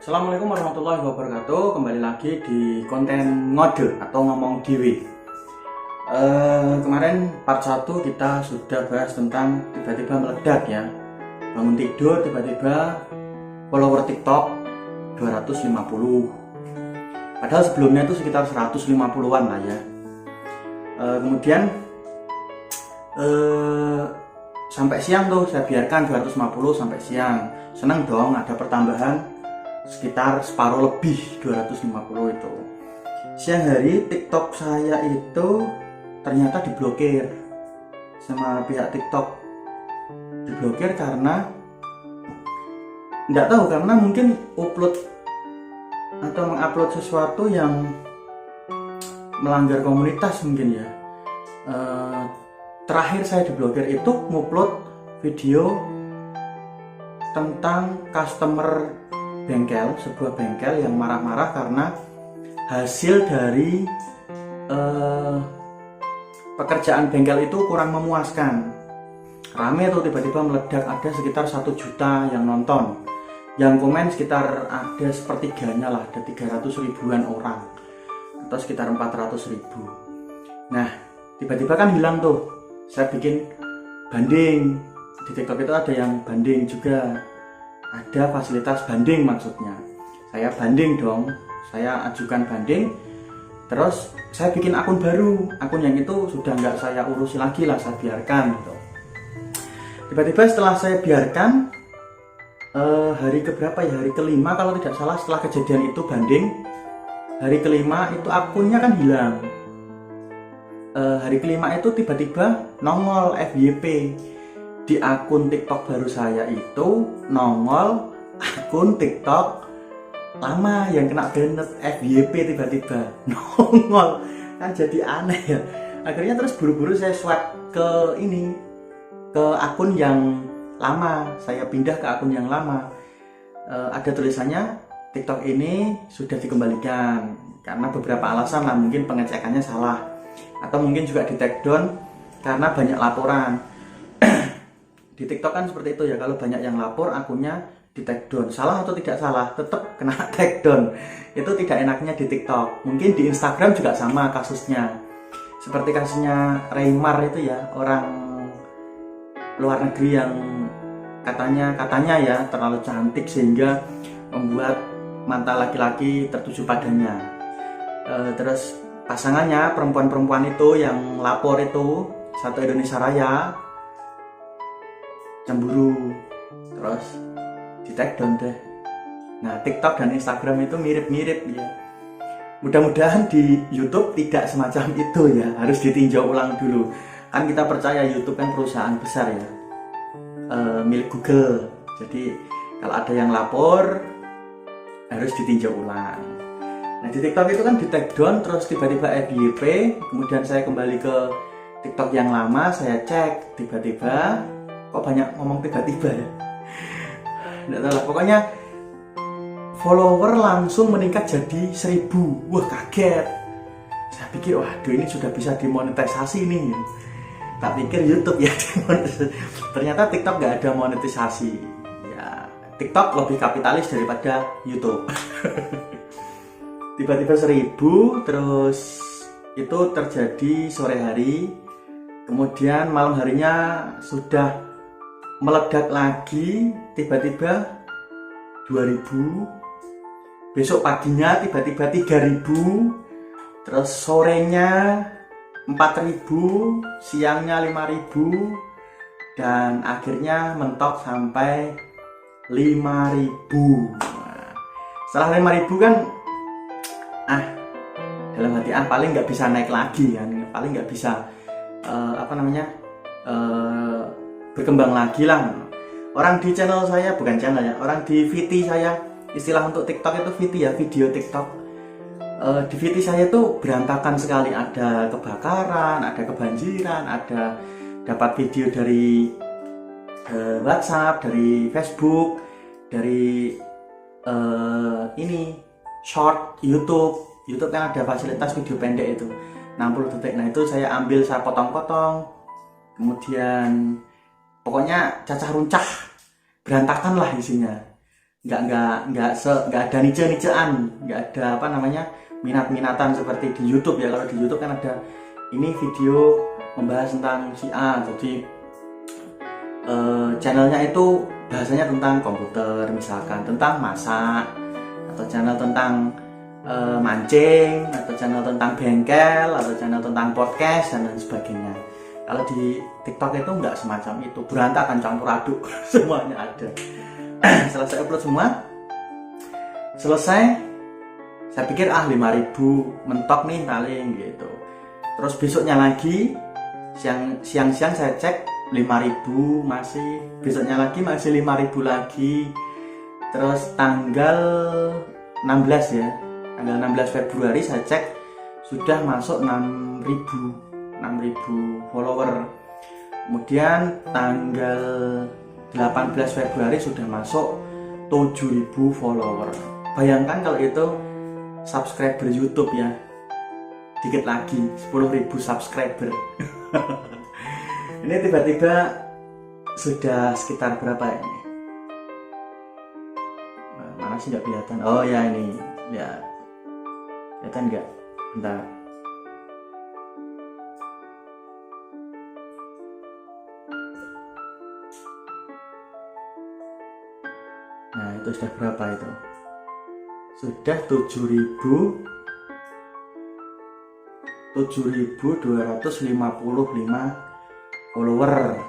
Assalamualaikum warahmatullahi wabarakatuh. Kembali lagi di konten ngode atau ngomong dewe. Kemarin part 1 kita sudah bahas tentang tiba-tiba meledak ya. Bangun tidur tiba-tiba follower TikTok 250. Padahal sebelumnya itu sekitar 150-an lah ya. Kemudian sampai siang tuh saya biarkan 250 sampai siang. Senang dong ada pertambahan sekitar separuh lebih 250 itu. Siang hari TikTok saya itu ternyata diblokir sama pihak TikTok. Diblokir karena enggak tahu, karena mungkin upload atau mengupload sesuatu yang melanggar komunitas mungkin ya. Terakhir saya diblokir itu ngupload video tentang customer bengkel, sebuah bengkel yang marah-marah karena hasil dari pekerjaan bengkel itu kurang memuaskan. Rame tuh, tiba-tiba meledak, ada sekitar 1 juta yang nonton, yang komen sekitar ada sepertiganya lah, ada 300 ribuan orang atau sekitar 400 ribu. Nah tiba-tiba kan hilang tuh. Saya bikin banding di TikTok, itu ada yang banding juga, ada fasilitas banding maksudnya. Saya banding dong, saya ajukan banding, terus saya bikin akun baru. Akun yang itu sudah nggak saya urusi lagi lah, saya biarkan gitu. Tiba-tiba setelah saya biarkan, hari keberapa ya, hari kelima kalau tidak salah setelah kejadian itu banding, hari kelima itu akunnya kan hilang. Hari kelima itu tiba-tiba nongol FYP di akun TikTok baru saya, itu nongol akun TikTok lama yang kena banned FYP, tiba-tiba nongol, kan jadi aneh ya. Akhirnya terus buru-buru saya swipe ke ini, ke akun yang lama, saya pindah ke akun yang lama. Ada tulisannya TikTok ini sudah dikembalikan karena beberapa alasan lah, mungkin pengecekannya salah atau mungkin juga di take down karena banyak laporan. Di TikTok kan seperti itu ya, kalau banyak yang lapor akunnya di take down. Salah atau tidak salah, tetap kena take down. Itu tidak enaknya di TikTok. Mungkin di Instagram juga sama kasusnya. Seperti kasusnya Raymar itu ya, orang luar negeri yang katanya ya terlalu cantik sehingga membuat mata laki-laki tertuju padanya. Terus pasangannya, perempuan-perempuan itu yang lapor itu, satu Indonesia Raya, cemburu, terus di take down deh. Nah TikTok dan Instagram itu mirip-mirip ya. Mudah-mudahan di YouTube tidak semacam itu ya, harus ditinjau ulang dulu. Kan kita percaya YouTube kan perusahaan besar ya, milik Google. Jadi kalau ada yang lapor harus ditinjau ulang. Nah di TikTok itu kan di take down, terus tiba-tiba FYP. Kemudian saya kembali ke TikTok yang lama, saya cek, tiba-tiba kok banyak ngomong tiba-tiba ya, nggak tahu lah, pokoknya follower langsung meningkat jadi 1000. Wah kaget, saya pikir waduh ini sudah bisa dimonetisasi nih. Tak pikir YouTube ya ternyata TikTok nggak ada monetisasi ya. TikTok lebih kapitalis daripada YouTube. Tiba-tiba 1000, terus itu terjadi sore hari. Kemudian malam harinya sudah meledak lagi, tiba-tiba 2000, besok paginya tiba-tiba 3000, terus sorenya 4000, siangnya 5000, dan akhirnya mentok sampai 5000. Nah, setelah 5000 kan dalam hati paling nggak bisa naik lagi kan, paling nggak bisa berkembang lagi lah. Orang di channel saya, bukan channel ya, orang di VT saya, istilah untuk TikTok itu VT ya, video TikTok. Di VT saya itu berantakan sekali, ada kebakaran, ada kebanjiran, ada dapat video dari WhatsApp, dari Facebook, dari ini short YouTube kan ada fasilitas video pendek itu 60 detik. Nah itu saya ambil, saya potong-potong, kemudian pokoknya cacah runcah, berantakan lah isinya. nggak ada niche-nichean, nggak ada apa namanya minat-minatan seperti di YouTube ya. Kalau di YouTube kan ada ini video membahas tentang si A, jadi channelnya itu bahasanya tentang komputer, misalkan tentang masak, atau channel tentang mancing, atau channel tentang bengkel, atau channel tentang podcast dan lain sebagainya. Kalau di TikTok itu nggak semacam itu, berantakan, campur aduk semuanya ada. Selesai upload semua, selesai, saya pikir 5.000 mentok nih paling gitu. Terus besoknya lagi siang-siang saya cek 5.000 masih, besoknya lagi masih 5.000 lagi. Terus tanggal 16 ya, tanggal 16 Februari saya cek sudah masuk 6.000 follower. Kemudian tanggal 18 Februari sudah masuk 7.000 follower. Bayangkan kalau itu subscriber YouTube ya, dikit lagi 10.000 subscriber. Ini tiba-tiba sudah sekitar berapa ini? Nah, mana sih nggak kelihatan? Oh ya ini, lihat, kelihatan nggak? Bentar. Nah itu sudah berapa itu? Sudah 7.255 follower.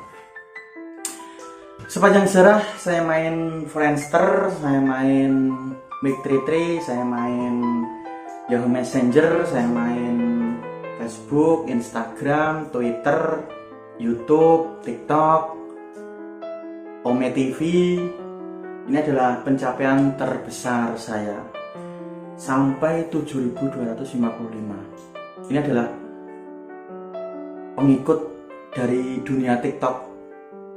Sepanjang sejarah saya main Friendster, saya main Mic33, saya main Yahoo Messenger, saya main Facebook, Instagram, Twitter, YouTube, TikTok, Ome TV. Ini adalah pencapaian terbesar saya, sampai 7.255. Ini adalah pengikut dari dunia TikTok,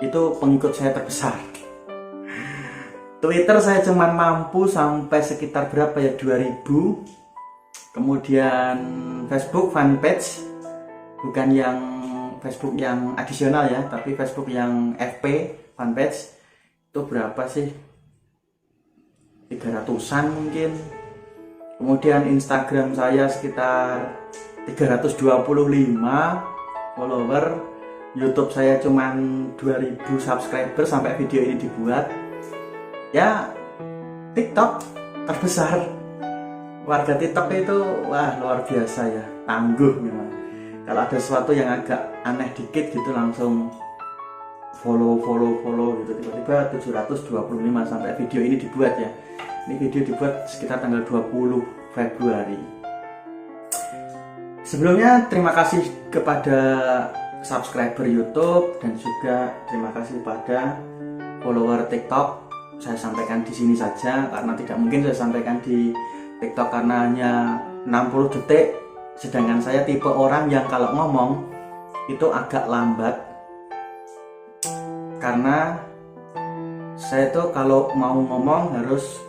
itu pengikut saya terbesar. Twitter saya cuma mampu sampai sekitar berapa ya, 2.000. Kemudian Facebook fanpage, bukan yang Facebook yang adisional ya, tapi Facebook yang FP fanpage, itu berapa sih, 300-an mungkin. Kemudian Instagram saya sekitar 325 follower. YouTube saya cuman 2.000 subscriber sampai video ini dibuat. Ya, TikTok terbesar. Warga TikTok itu wah luar biasa ya, tangguh memang. Kalau ada sesuatu yang agak aneh dikit gitu langsung follow gitu, tiba-tiba 725 sampai video ini dibuat ya. Ini video dibuat sekitar tanggal 20 Februari. Sebelumnya terima kasih kepada subscriber YouTube dan juga terima kasih kepada follower TikTok. Saya sampaikan di sini saja karena tidak mungkin saya sampaikan di TikTok karena hanya 60 detik. Sedangkan saya tipe orang yang kalau ngomong itu agak lambat. Karena saya tuh kalau mau ngomong harus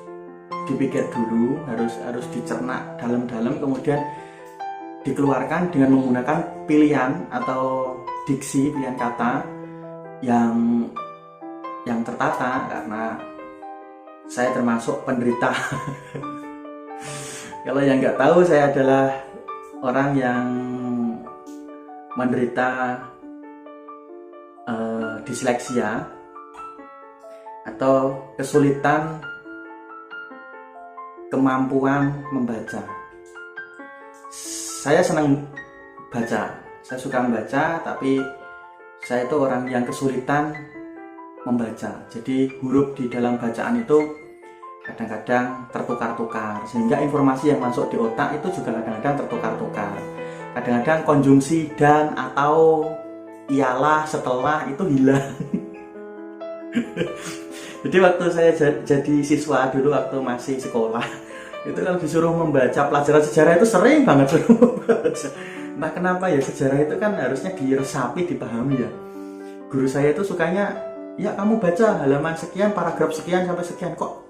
dipikir dulu, harus dicerna dalam-dalam, kemudian dikeluarkan dengan menggunakan pilihan atau diksi, pilihan kata yang tertata, karena saya termasuk penderita. Kalau yang nggak tahu, saya adalah orang yang menderita disleksia atau kesulitan kemampuan membaca. Saya senang baca, saya suka membaca, tapi saya itu orang yang kesulitan membaca. Jadi huruf di dalam bacaan itu kadang-kadang tertukar-tukar, sehingga informasi yang masuk di otak itu juga kadang-kadang tertukar-tukar. Kadang-kadang konjungsi dan atau ialah setelah itu hilang. Jadi waktu saya jadi siswa dulu waktu masih sekolah, itu kalau disuruh membaca pelajaran sejarah itu sering banget suruh membaca. Nah kenapa ya, sejarah itu kan harusnya diresapi, dipahami ya. Guru saya itu sukanya, ya kamu baca halaman sekian, paragraf sekian sampai sekian. Kok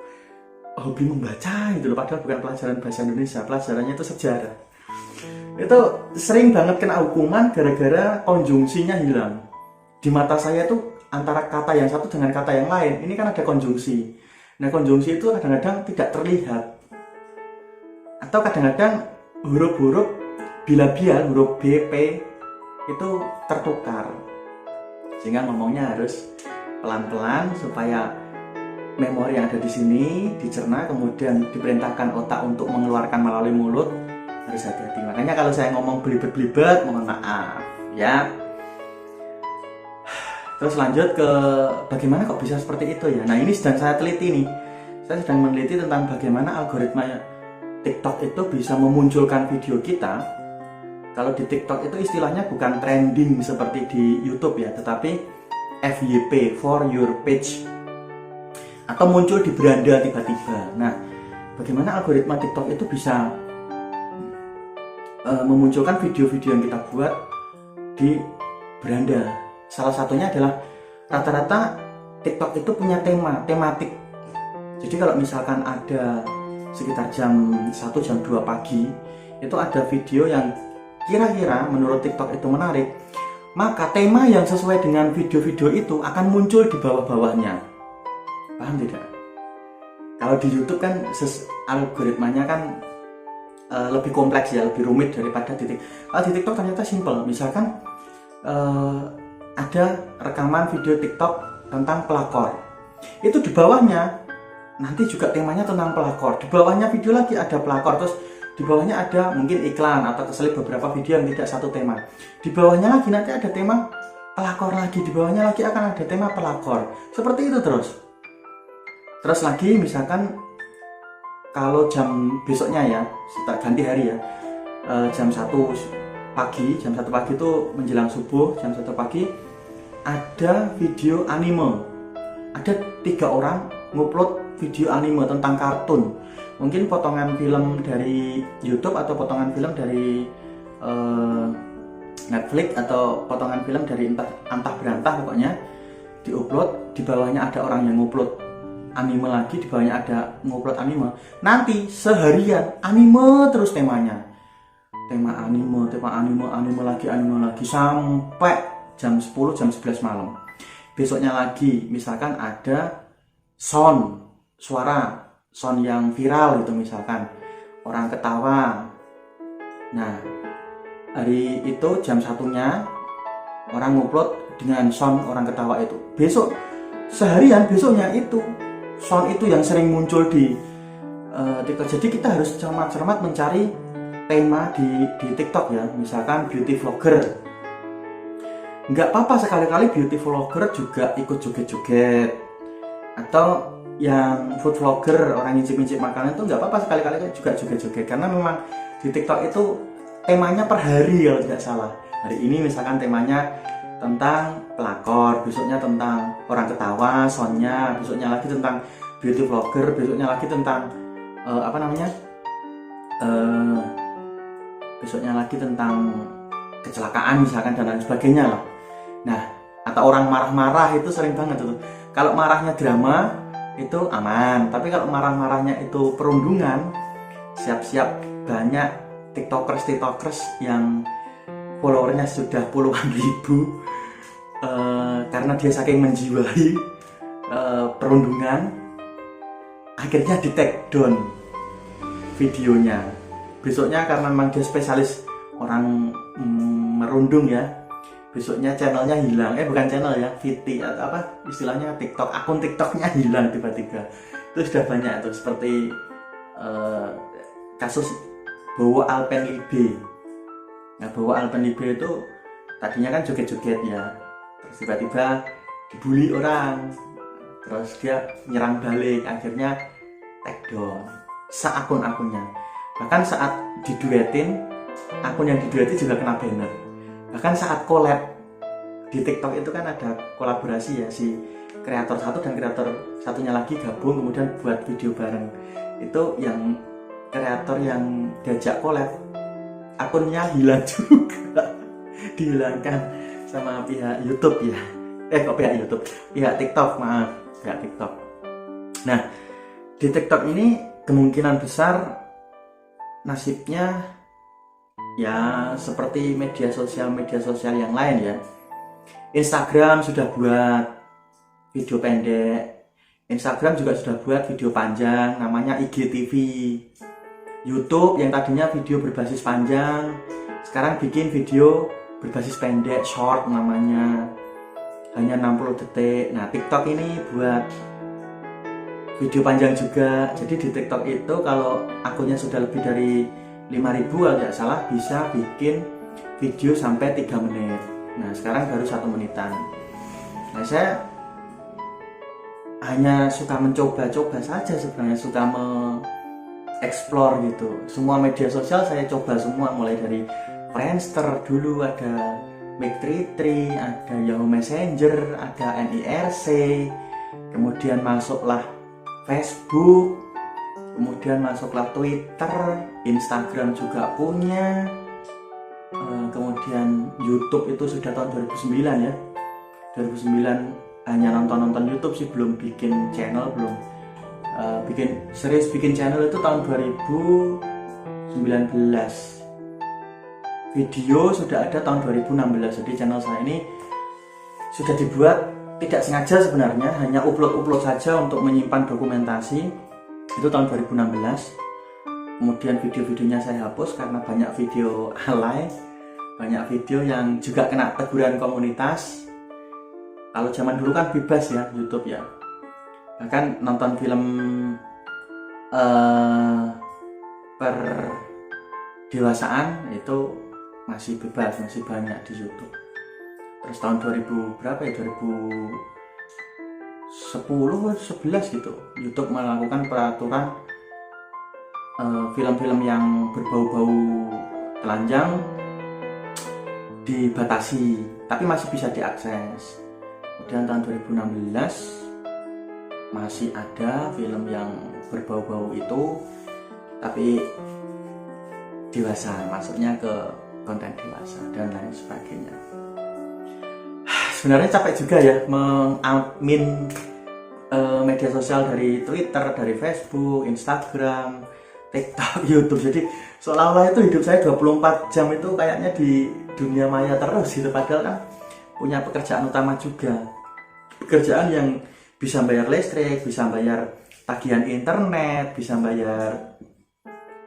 hobi membaca itu loh, padahal bukan pelajaran bahasa Indonesia, pelajarannya itu sejarah. Itu sering banget kena hukuman gara-gara konjungsinya hilang. Di mata saya tuh antara kata yang satu dengan kata yang lain, ini kan ada konjungsi. Nah, konjungsi itu kadang-kadang tidak terlihat, atau kadang-kadang huruf-huruf bilabial, huruf B, P itu tertukar, sehingga ngomongnya harus pelan-pelan supaya memori yang ada di sini dicerna, kemudian diperintahkan otak untuk mengeluarkan melalui mulut. Harus hati-hati. Makanya kalau saya ngomong belibet-belibet, mohon maaf ya. Terus lanjut ke bagaimana kok bisa seperti itu ya. Nah, ini sedang saya teliti nih. Saya sedang meneliti tentang bagaimana algoritma TikTok itu bisa memunculkan video kita. Kalau di TikTok itu istilahnya bukan trending seperti di YouTube ya, tetapi FYP, for your page, atau muncul di beranda tiba-tiba. Nah, bagaimana algoritma TikTok itu bisa memunculkan video-video yang kita buat di beranda? Salah satunya adalah rata-rata TikTok itu punya tematik. Jadi kalau misalkan ada sekitar jam 1, jam 2 pagi, itu ada video yang kira-kira menurut TikTok itu menarik, maka tema yang sesuai dengan video-video itu akan muncul di bawah-bawahnya. Paham tidak? Kalau di YouTube kan algoritmanya kan lebih kompleks ya, lebih rumit daripada di TikTok. Kalau di TikTok ternyata simple. Misalkan ada rekaman video TikTok tentang pelakor, itu di bawahnya nanti juga temanya tentang pelakor. Di bawahnya video lagi ada pelakor, terus di bawahnya ada mungkin iklan atau keselip beberapa video yang tidak satu tema. Di bawahnya lagi nanti ada tema pelakor lagi, di bawahnya lagi akan ada tema pelakor. Seperti itu terus. Terus lagi misalkan kalau jam besoknya ya, kita ganti hari ya, jam 1 pagi itu menjelang subuh, jam 1 pagi ada video anime. Ada 3 orang ngupload video anime tentang kartun. Mungkin potongan film dari YouTube atau potongan film dari Netflix atau potongan film dari entah berantah, pokoknya diupload. Di bawahnya ada orang yang ngupload anime lagi, di bawahnya ada ngupload anime. Nanti seharian anime terus temanya. Tema anime lagi sampai jam 10, jam 11 malam. Besoknya lagi misalkan ada suara sound yang viral gitu, misalkan orang ketawa. Nah, hari itu jam 1-nya orang ngupload dengan sound orang ketawa itu. Besok seharian besoknya itu sound itu yang sering muncul di TikTok. Jadi kita harus cermat-cermat mencari tema di TikTok ya. Misalkan beauty vlogger, nggak apa-apa sekali-kali beauty vlogger juga ikut joget-joget. Atau yang food vlogger, orang ngicip-ngicip makanan, itu nggak apa-apa sekali-kali juga joget-joget. Karena memang di TikTok itu temanya per hari kalau tidak salah. Hari ini misalkan temanya tentang pelakor, besoknya tentang orang ketawa, soundnya, besoknya lagi tentang beauty vlogger, besoknya lagi tentang besoknya lagi tentang kecelakaan misalkan dan lain sebagainya lah. Nah, atau orang marah-marah itu sering banget tuh. Kalau marahnya drama itu aman, tapi kalau marah-marahnya itu perundungan, siap-siap banyak tiktokers yang followernya sudah puluhan ribu, karena dia saking menjiwai perundungan, akhirnya di take down videonya. Besoknya karena memang dia spesialis orang merundung ya, besoknya channelnya hilang, bukan channel ya, VT atau apa istilahnya, TikTok, akun TikToknya hilang tiba-tiba. Itu sudah banyak tuh, seperti kasus Bowo Alpenlibe. Nah, Bowo Alpenlibe itu tadinya kan joget-joget ya, terus tiba-tiba dibully orang, terus dia nyerang balik, akhirnya take down akun-akunnya. Bahkan saat diduetin, akun yang diduetin juga kena banner. Bahkan saat collab di TikTok itu kan ada kolaborasi ya, si kreator satu dan kreator satunya lagi gabung kemudian buat video bareng. Itu yang kreator yang diajak collab, akunnya hilang juga, dihilangkan sama pihak YouTube ya. Pihak TikTok, maaf, pihak TikTok. Nah, di TikTok ini kemungkinan besar nasibnya ya seperti media sosial yang lain ya. Instagram sudah buat video pendek, Instagram juga sudah buat video panjang namanya IGTV. YouTube yang tadinya video berbasis panjang sekarang bikin video berbasis pendek, short namanya, hanya 60 detik. Nah, TikTok ini buat video panjang juga. Jadi di TikTok itu kalau akunnya sudah lebih dari 5.000 kalau tidak salah bisa bikin video sampai 3 menit. Nah, sekarang baru 1 menitan. Nah, saya hanya suka mencoba-coba saja sebenarnya, suka explore gitu. Semua media sosial saya coba semua, mulai dari Friendster dulu, ada Make33, ada Yahoo Messenger, ada NIRC, kemudian masuklah Facebook, kemudian masuklah Twitter, Instagram juga punya, kemudian YouTube itu sudah tahun 2009 ya. 2009 hanya nonton YouTube sih, belum bikin channel, belum bikin channel itu tahun 2019. Video sudah ada tahun 2016. Jadi channel saya ini sudah dibuat tidak sengaja sebenarnya, hanya upload saja untuk menyimpan dokumentasi. Itu tahun 2016. Kemudian video-videonya saya hapus karena banyak video alay, banyak video yang juga kena teguran komunitas. Kalau zaman dulu kan bebas ya YouTube ya, bahkan nonton film per dewasaan itu masih bebas, masih banyak di YouTube. Terus tahun 2000 berapa ya, 2010 11 gitu, YouTube melakukan peraturan film-film yang berbau-bau telanjang dibatasi, tapi masih bisa diakses. Kemudian tahun 2016 masih ada film yang berbau-bau itu, tapi dewasa, masuknya ke konten dewasa dan lain sebagainya. Sebenarnya capek juga ya mengadmin media sosial dari Twitter, dari Facebook, Instagram, TikTok, YouTube. Jadi seolah-olah itu hidup saya 24 jam itu kayaknya di dunia maya terus gitu, padahal kan punya pekerjaan utama juga, pekerjaan yang bisa bayar listrik, bisa bayar tagihan internet, bisa bayar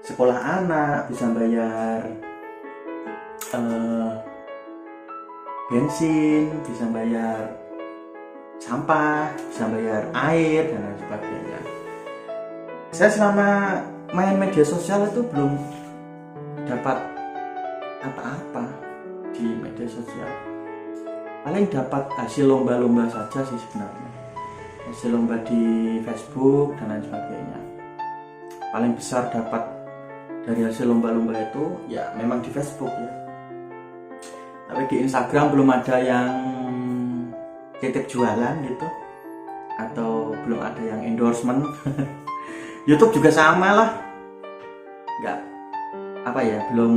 sekolah anak, bisa bayar bensin, bisa bayar sampah, bisa bayar air dan lain sebagainya. Saya selama main media sosial itu belum dapat apa-apa di media sosial. Paling dapat hasil lomba-lomba saja sih sebenarnya, hasil lomba di Facebook dan lain sebagainya. Paling besar dapat dari hasil lomba-lomba itu ya memang di Facebook ya. Tapi di Instagram belum ada yang titip jualan gitu, atau belum ada yang endorsement. YouTube juga sama lah, nggak apa ya, belum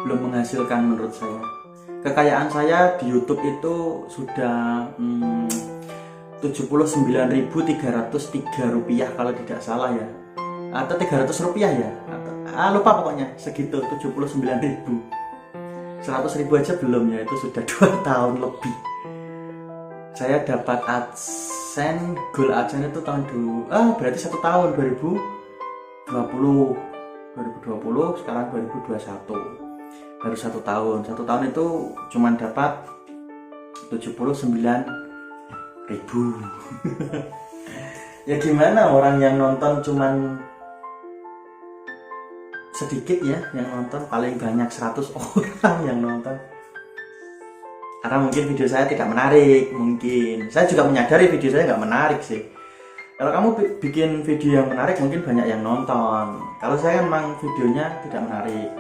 menghasilkan menurut saya. Kekayaan saya di YouTube itu sudah 79.303 rupiah kalau tidak salah ya, atau 300 rupiah ya, lupa pokoknya segitu, 79.000. 100.000 aja belum ya, itu sudah 2 tahun lebih. Saya dapat AdSense, Goal AdSense itu tahun berarti 1 tahun, 2020, sekarang 2021. Baru 1 tahun. 1 tahun itu cuman dapat 79.000. Ya gimana, orang yang nonton cuman sedikit ya yang nonton, paling banyak 100 orang yang nonton. Karena mungkin video saya tidak menarik, mungkin. Saya juga menyadari video saya nggak menarik sih. Kalau kamu bikin video yang menarik mungkin banyak yang nonton. Kalau saya memang videonya tidak menarik.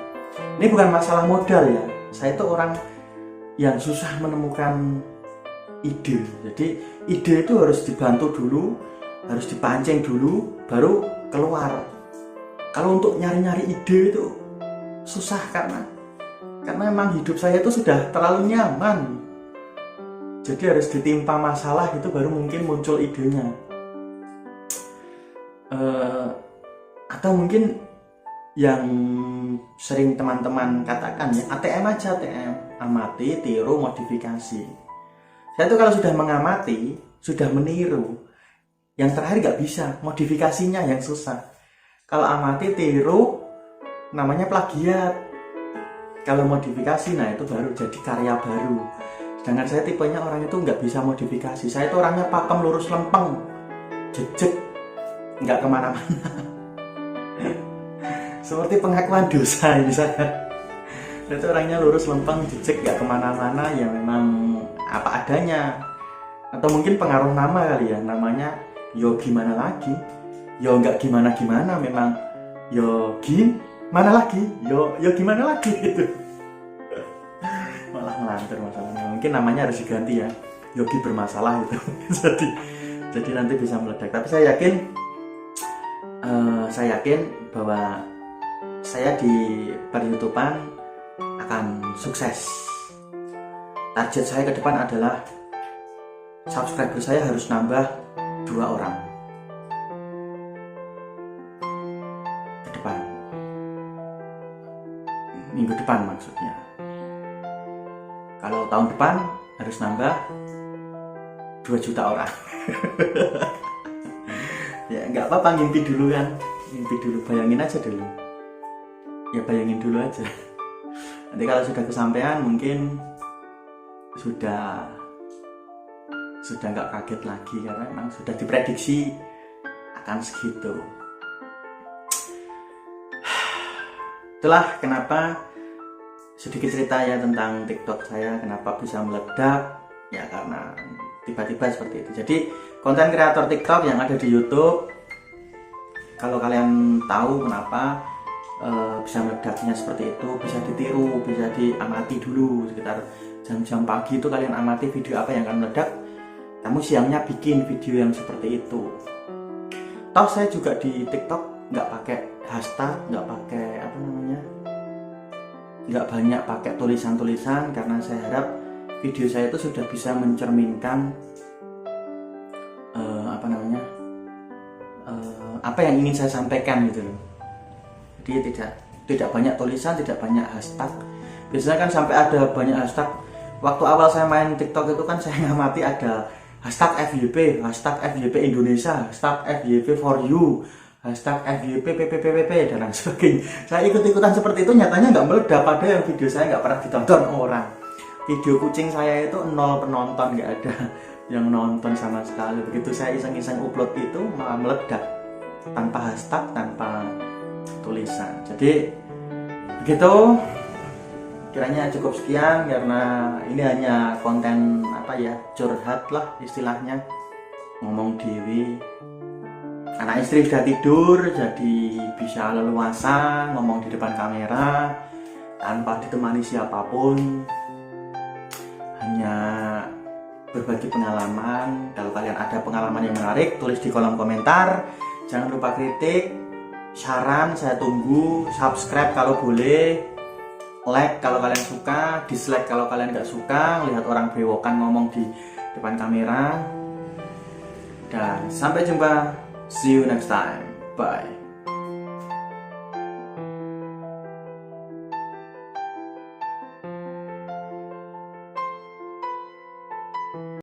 Ini bukan masalah modal ya. Saya itu orang yang susah menemukan ide. Jadi ide itu harus dibantu dulu, harus dipancing dulu, baru keluar. Kalau untuk nyari-nyari ide itu susah karena memang hidup saya itu sudah terlalu nyaman. Jadi harus ditimpa masalah itu baru mungkin muncul idenya. Atau mungkin yang sering teman-teman katakan ya, ATM aja, ATM, amati, tiru, modifikasi. Saya tuh kalau sudah mengamati, sudah meniru, Yang terakhir nggak bisa, modifikasinya yang susah. Kalau amati tiru namanya plagiat. Kalau modifikasi, nah itu baru jadi karya baru. Sedangkan saya tipenya orang itu nggak bisa modifikasi. Saya itu orangnya pakem lurus lempeng, jejek, nggak kemana-mana. Seperti pengakuan dosa ini saya. Itu orangnya lurus lempeng, jejek, nggak kemana-mana. Ya memang apa adanya. Atau mungkin pengaruh nama kali ya, namanya yo gimana lagi, yo nggak gimana-gimana, memang yo gimana lagi, yo gimana lagi gitu. Malah ngelantur masalahnya. Mungkin namanya harus diganti ya, Yogi bermasalah itu. jadi nanti bisa meledak. Tapi saya yakin bahwa saya di per-YouTubean akan sukses. Target saya ke depan adalah subscriber saya harus nambah 2 orang ke depan, minggu depan maksudnya. Kalau tahun depan harus nambah 2 juta orang. Ya nggak apa-apa, ngimpi dulu kan, ngimpi dulu, bayangin aja dulu, ya bayangin dulu aja. Nanti kalau sudah kesampaian mungkin sudah nggak kaget lagi, karena memang sudah diprediksi akan segitu. Itulah kenapa sedikit cerita ya tentang TikTok saya, kenapa bisa meledak ya, karena tiba-tiba seperti itu. Jadi konten kreator TikTok yang ada di YouTube, kalau kalian tahu kenapa bisa meledaknya seperti itu, bisa ditiru, bisa diamati dulu sekitar jam-jam pagi itu. Kalian amati video apa yang akan meledak, kamu siangnya bikin video yang seperti itu. Toh saya juga di TikTok nggak pakai hashtag, nggak pakai nggak banyak pakai tulisan-tulisan, karena saya harap video saya itu sudah bisa mencerminkan apa yang ingin saya sampaikan gitu loh. Jadi tidak banyak tulisan, tidak banyak hashtag. Biasanya kan sampai ada banyak hashtag. Waktu awal saya main TikTok itu kan saya ngamati ada hashtag FYP, hashtag FYP Indonesia, hashtag FYP for you, hashtag FYP PPPPP dan lain sebagainya. Saya ikut-ikutan seperti itu, nyatanya nggak meledak. Padahal yang video saya nggak pernah ditonton orang. Video kucing saya itu 0 penonton, nggak ada yang nonton sama sekali. Begitu saya iseng-iseng upload itu malah meledak, tanpa hashtag, tanpa tulisan. Jadi begitu, kiranya cukup sekian, karena ini hanya konten curhat lah istilahnya, ngomong dewi. Anak istri sudah tidur, jadi bisa leluasa ngomong di depan kamera tanpa ditemani siapapun, hanya berbagi pengalaman. Kalau kalian ada pengalaman yang menarik, tulis di kolom komentar. Jangan lupa kritik, saran saya tunggu. Subscribe kalau boleh, like kalau kalian suka, dislike kalau kalian nggak suka lihat orang bewokan ngomong di depan kamera. Dan sampai jumpa, see you next time, bye.